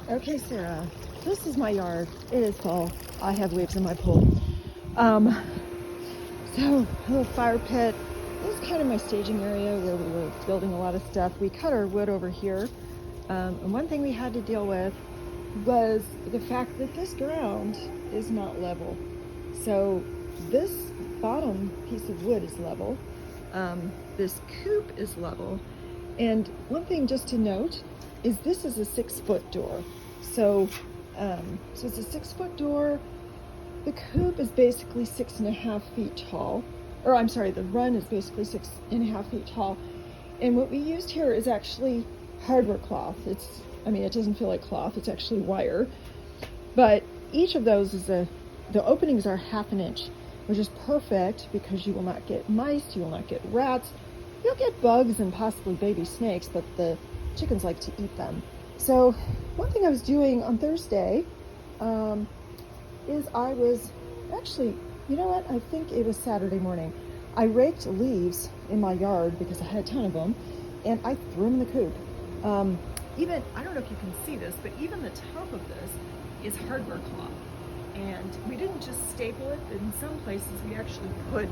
Okay, Sarah, this is my yard. It is full. I have weeds in my pool. So a little fire pit. This is kind of my staging area where we were building a lot of stuff. We cut our wood over here. And one thing we had to deal with was the fact that this ground is not level. So this bottom piece of wood is level. This coop is level. And one thing just to note is this is a 6-foot door. So it's a 6-foot door. The coop is basically 6.5 feet tall. Or I'm sorry, the run is basically 6.5 feet tall. And what we used here is actually hardware cloth. It doesn't feel like cloth, it's actually wire. But each of those the openings are 1/2 inch, which is perfect because you will not get mice, you will not get rats. You'll get bugs and possibly baby snakes, but the chickens like to eat them. So one thing I was doing on Thursday is I was actually, you know what? I think it was Saturday morning. I raked leaves in my yard because I had a ton of them, and I threw them in the coop. I don't know if you can see this, but even the top of this is hardware cloth. And we didn't just staple it. In some places, we actually put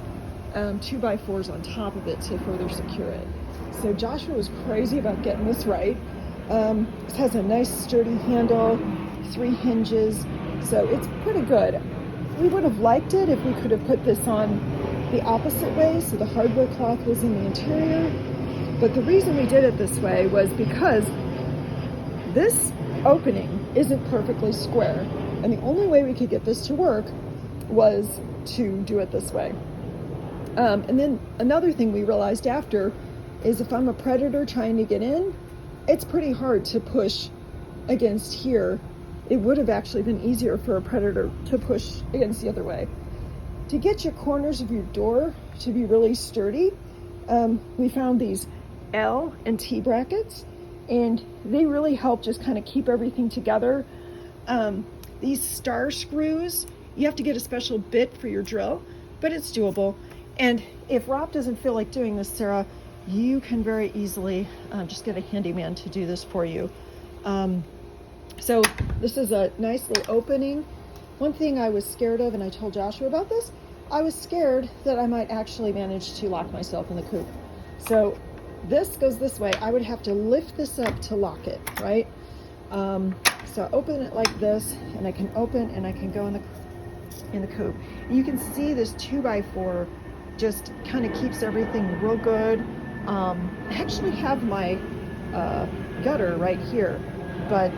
2x4s on top of it to further secure it. So Joshua was crazy about getting this right. This has a nice sturdy handle, 3 hinges, so it's pretty good. We would have liked it if we could have put this on the opposite way, so the hardware cloth was in the interior. But the reason we did it this way was because this opening isn't perfectly square. And the only way we could get this to work was to do it this way. And then another thing we realized after is if I'm a predator trying to get in, it's pretty hard to push against here. It would have actually been easier for a predator to push against the other way. To get your corners of your door to be really sturdy, we found these L and T brackets, and they really help just kind of keep everything together. These star screws, you have to get a special bit for your drill, but it's doable. And if Rob doesn't feel like doing this, Sarah, you can very easily just get a handyman to do this for you. So this is a nice little opening. One thing I was scared of, and I told Joshua about this, I was scared that I might actually manage to lock myself in the coop. So this goes this way. I would have to lift this up to lock it, right? So I open it like this, and I can open and I can go in the coop. And you can see this 2x4 just kind of keeps everything real good. I actually have my gutter right here, but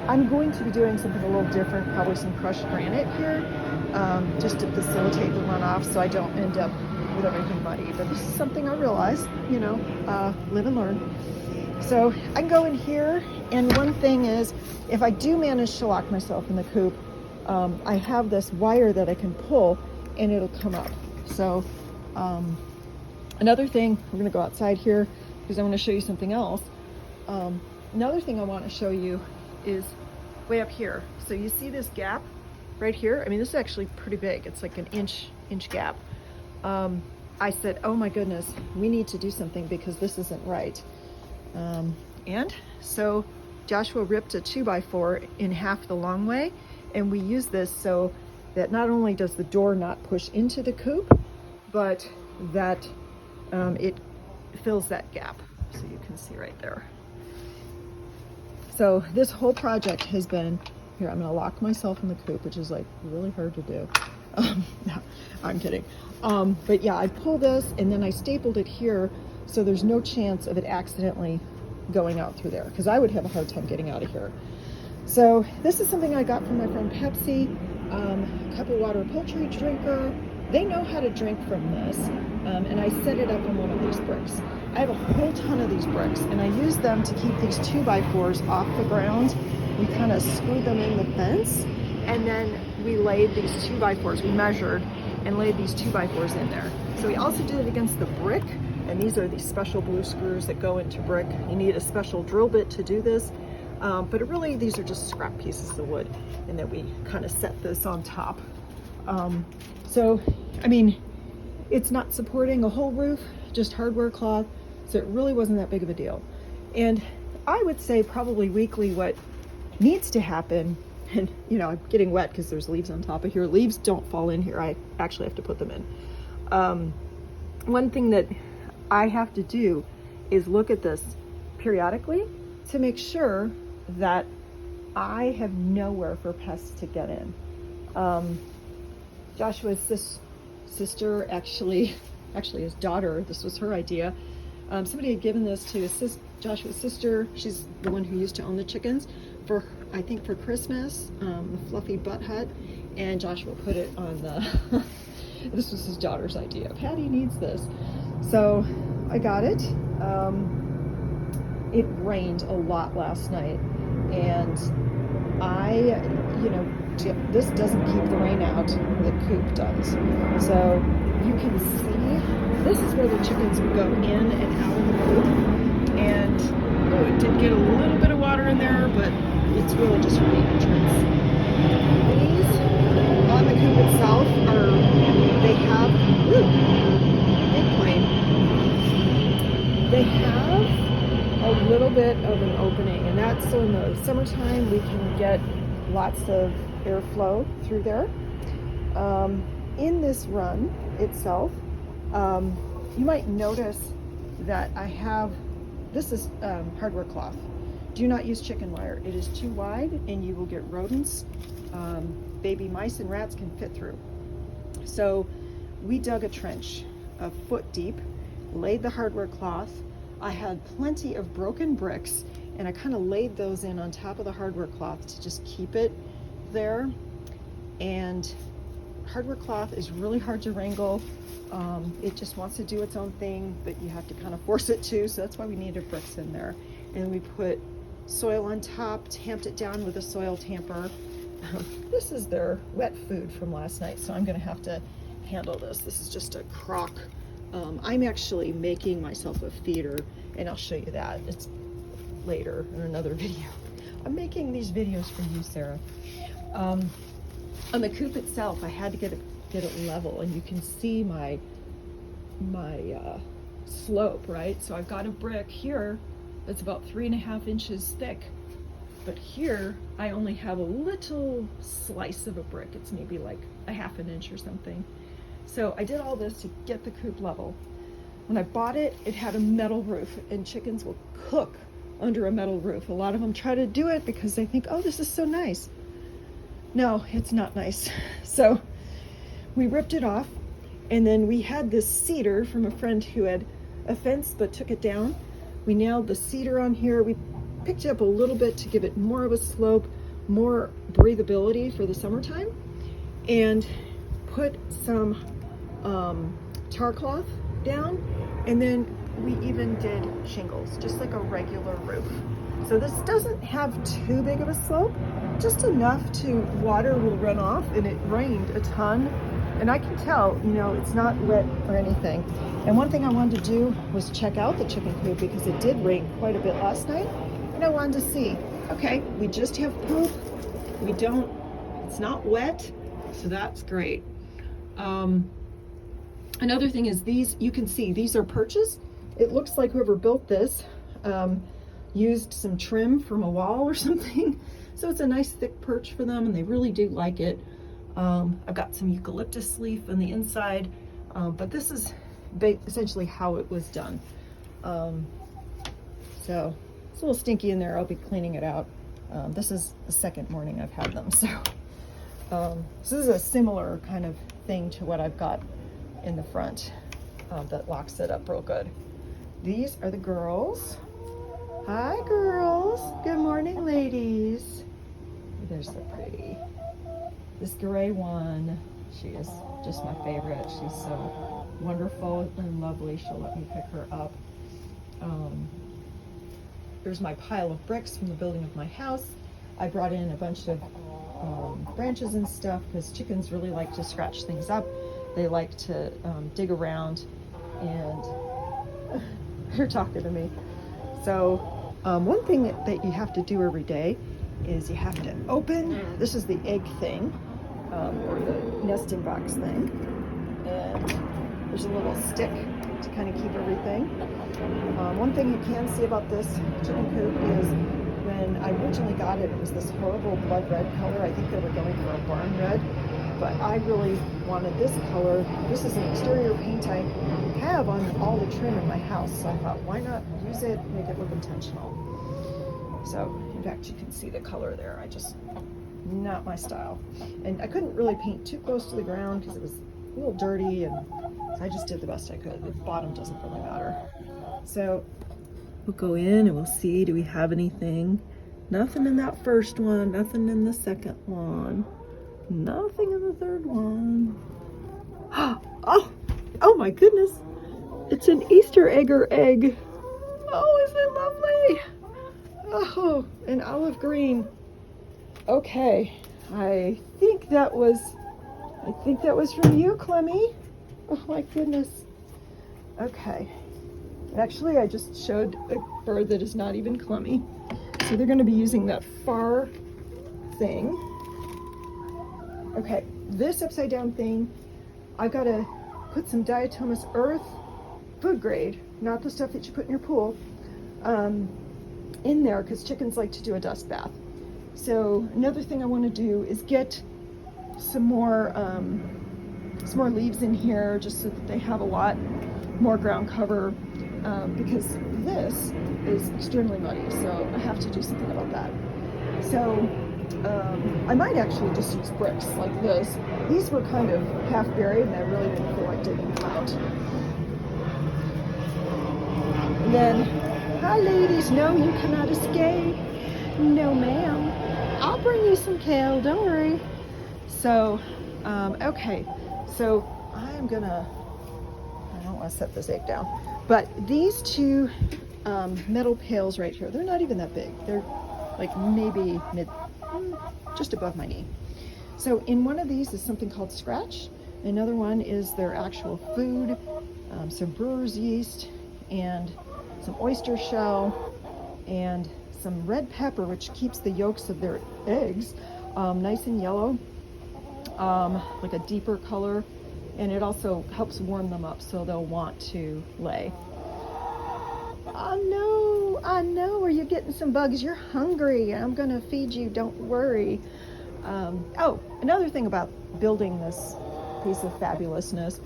I'm going to be doing something a little different, probably some crushed granite here, just to facilitate the runoff so I don't end up with everything muddy. But this is something I realized, live and learn. So I can go in here, and one thing is, if I do manage to lock myself in the coop, I have this wire that I can pull and it'll come up. So another thing, we're gonna go outside here because I want to show you something else. Another thing I want to show you is way up here. So you see this gap right here? This is actually pretty big. It's like an inch gap. I said, oh my goodness, we need to do something because this isn't right. And so Joshua ripped a 2x4 in half the long way, and we use this so that not only does the door not push into the coop, but that it fills that gap. So you can see right there. So this whole project has been, here, I'm gonna lock myself in the coop, which is like really hard to do. No, I'm kidding. But yeah, I pulled this and then I stapled it here so there's no chance of it accidentally going out through there, because I would have a hard time getting out of here. So this is something I got from my friend Pepsi, Cup of Water Poultry Drinker. They know how to drink from this, and I set it up on one of these bricks. I have a whole ton of these bricks, and I use them to keep these 2x4s off the ground. We kind of screwed them in the fence, and then we laid these 2x4s. We measured and laid these 2x4s in there. So we also did it against the brick, and these are these special blue screws that go into brick. You need a special drill bit to do this, but these are just scrap pieces of wood, and then we kind of set this on top. It's not supporting a whole roof, just hardware cloth, so it really wasn't that big of a deal. And I would say probably weekly what needs to happen, and you know, I'm getting wet because there's leaves on top of here. Leaves don't fall in here. I actually have to put them in. One thing that I have to do is look at this periodically to make sure that I have nowhere for pests to get in. Joshua's sister, actually his daughter, this was her idea. Somebody had given this to Joshua's sister. She's the one who used to own the chickens for, I think, for Christmas, the fluffy butt hut, and Joshua put it on the, this was his daughter's idea. Patty needs this. So I got it. It rained a lot last night, and this doesn't keep the rain out, the coop does. So you can see, this is where the chickens would go in and out of the coop. And it did get a little bit of water in there, but it's really just from the entrance. These on the coop itself they have, big plane. They have a little bit of an opening, and that's so in the summertime we can get lots of airflow through there. In this run itself, you might notice that I have, this is hardware cloth. Do not use chicken wire. It is too wide and you will get rodents. Baby mice and rats can fit through. So we dug a trench a foot deep, laid the hardware cloth. I had plenty of broken bricks, and I kind of laid those in on top of the hardware cloth to just keep it there. And hardware cloth is really hard to wrangle. It just wants to do its own thing, but you have to kind of force it to, so that's why we needed bricks in there. And we put soil on top, tamped it down with a soil tamper. This is their wet food from last night, so I'm gonna have to handle this. This is just a crock. I'm actually making myself a feeder, and I'll show you that. It's later in another video. I'm making these videos for you, Sarah. On the coop itself, I had to get it level, and you can see my slope, right? So I've got a brick here that's about 3.5 inches thick, but here I only have a little slice of a brick. It's maybe like 1/2 inch or something. So I did all this to get the coop level. When I bought it, it had a metal roof, and chickens will cook under a metal roof. A lot of them try to do it because they think, oh, this is so nice. No, it's not nice. So we ripped it off, and then we had this cedar from a friend who had a fence but took it down. We nailed the cedar on here. We picked it up a little bit to give it more of a slope, more breathability for the summertime, and put some tar cloth down, and then we even did shingles, just like a regular roof. So this doesn't have too big of a slope, just enough to water will run off, and it rained a ton. And I can tell, you know, it's not wet or anything. And one thing I wanted to do was check out the chicken coop because it did rain quite a bit last night. And I wanted to see, okay, we just have poop. It's not wet, so that's great. Another thing is these, you can see, these are perches. It looks like whoever built this used some trim from a wall or something. So it's a nice thick perch for them, and they really do like it. I've got some eucalyptus leaf on the inside, but this is essentially how it was done. So it's a little stinky in there. I'll be cleaning it out. This is the second morning I've had them. So this is a similar kind of thing to what I've got in the front that locks it up real good. These are the girls. Hi, girls. Good morning, ladies. They're so pretty. This gray one, she is just my favorite. She's so wonderful and lovely. She'll let me pick her up. There's my pile of bricks from the building of my house. I brought in a bunch of branches and stuff because chickens really like to scratch things up. They like to dig around, and they're talking to me. So one thing that you have to do every day is you have to open, this is the egg thing, or the nesting box thing, and there's a little stick to kind of keep everything. One thing you can see about this chicken coop is when I originally got it, it was this horrible blood red color. I think they were going for a barn red, but I really wanted this color. This is an exterior paint I have on all the trim in my house, so I thought, why not use it, make it look intentional. So, in fact, you can see the color there. Not my style. And I couldn't really paint too close to the ground because it was a little dirty, and so I just did the best I could. The bottom doesn't really matter. So we'll go in and we'll see, do we have anything? Nothing in that first one, nothing in the second one, nothing in the third one. Oh my goodness. It's an Easter egger egg. Oh, isn't it lovely? Oh, an olive green. Okay, I think that was from you, Clemmy. Oh my goodness. Okay. Actually, I just showed a bird that is not even Clemmy. So they're going to be using that far thing. Okay, this upside down thing, I've got to put some diatomaceous earth, food grade, not the stuff that you put in your pool, in there because chickens like to do a dust bath. So another thing I want to do is get some more leaves in here just so that they have a lot more ground cover, because this is extremely muddy, so I have to do something about that. So I might actually just use bricks like this. These were kind of half buried and I really didn't feel like digging them out. And then, hi ladies, no, you cannot escape. No ma'am. I'll bring you some kale, don't worry. So, okay, so I don't want to set this egg down, but these two metal pails right here, they're not even that big. They're like maybe just above my knee. So in one of these is something called scratch. Another one is their actual food, some brewer's yeast and some oyster shell and some red pepper, which keeps the yolks of their eggs nice and yellow, like a deeper color, and it also helps warm them up so they'll want to lay. I know, are you getting some bugs? You're hungry. I'm gonna feed you, don't worry. Oh, another thing about building this piece of fabulousness,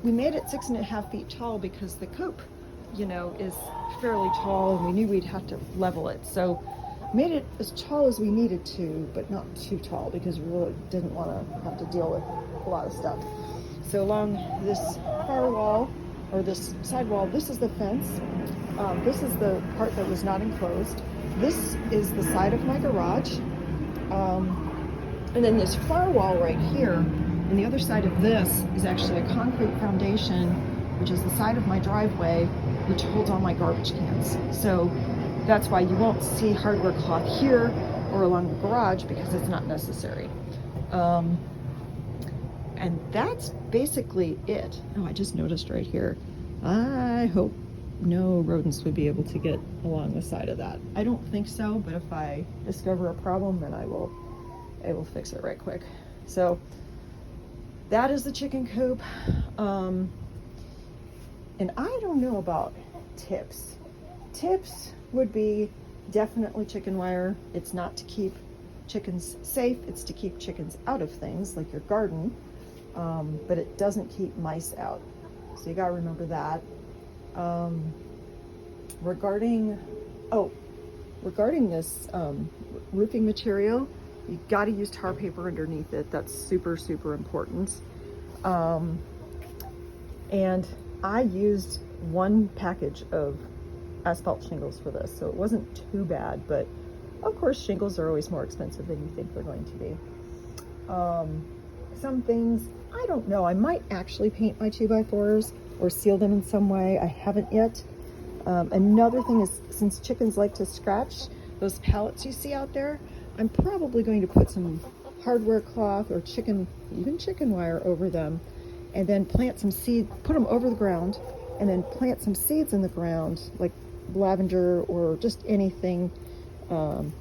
we made it 6.5 feet tall because the coop, is fairly tall and we knew we'd have to level it. So made it as tall as we needed to, but not too tall because we really didn't want to have to deal with a lot of stuff. So along this far wall, or this side wall, this is the fence. This is the part that was not enclosed. This is the side of my garage. And then this far wall right here, and the other side of this is actually a concrete foundation, which is the side of my driveway, which holds all my garbage cans. So that's why you won't see hardware cloth here or along the garage because it's not necessary. And that's basically it. Oh, I just noticed right here. I hope no rodents would be able to get along the side of that. I don't think so, but if I discover a problem, then I will fix it right quick. So that is the chicken coop. And I don't know about tips. Tips would be definitely chicken wire. It's not to keep chickens safe, it's to keep chickens out of things like your garden, but it doesn't keep mice out. So you gotta remember that. Regarding this roofing material, you gotta use tar paper underneath it. That's super, super important. And I used one package of asphalt shingles for this, so it wasn't too bad, but of course shingles are always more expensive than you think they're going to be. Some things, I don't know, I might actually paint my 2x4s or seal them in some way. I haven't yet. Another thing is, since chickens like to scratch those pallets you see out there, I'm probably going to put some hardware cloth or even chicken wire over them, and then plant some seed, put them over the ground, and then plant some seeds in the ground, like lavender or just anything,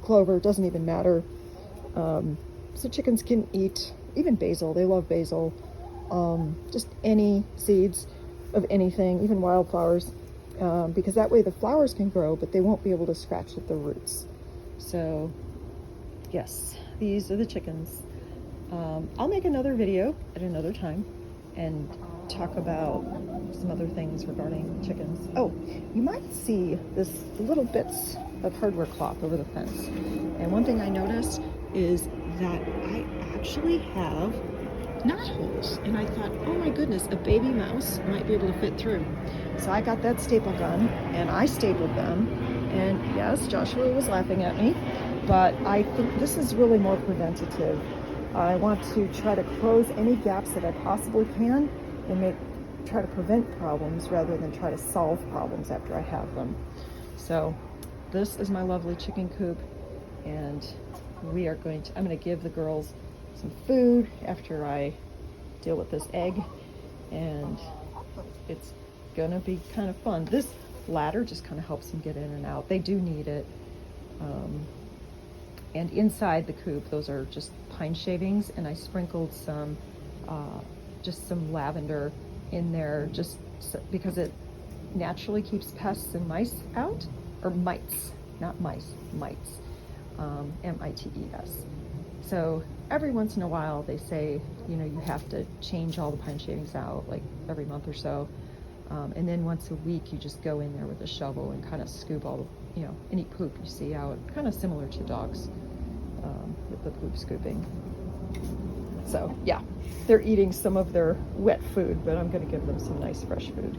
clover, doesn't even matter. So chickens can eat, even basil, they love basil, just any seeds of anything, even wildflowers, because that way the flowers can grow, but they won't be able to scratch at the roots. So yes, these are the chickens. I'll make another video at another time and talk about some other things regarding chickens. Oh, you might see this little bits of hardware cloth over the fence. And one thing I noticed is that I actually have knot holes. And I thought, oh my goodness, a baby mouse might be able to fit through. So I got that staple gun and I stapled them. And yes, Joshua was laughing at me, but I think this is really more preventative. I want to try to close any gaps that I possibly can and try to prevent problems rather than try to solve problems after I have them. So this is my lovely chicken coop, and I'm going to give the girls some food after I deal with this egg, and it's gonna be kind of fun. This ladder just kind of helps them get in and out. They do need it. And inside the coop, those are just pine shavings, and I sprinkled some, just some lavender in there, because it naturally keeps pests and mice out, or mites, not mice, mites, M-I-T-E-S. So every once in a while, they say, you have to change all the pine shavings out, like every month or so. And then once a week, you just go in there with a shovel and kind of scoop all the, any poop you see out, kind of similar to dogs with the poop scooping. So yeah, they're eating some of their wet food, but I'm going to give them some nice fresh food.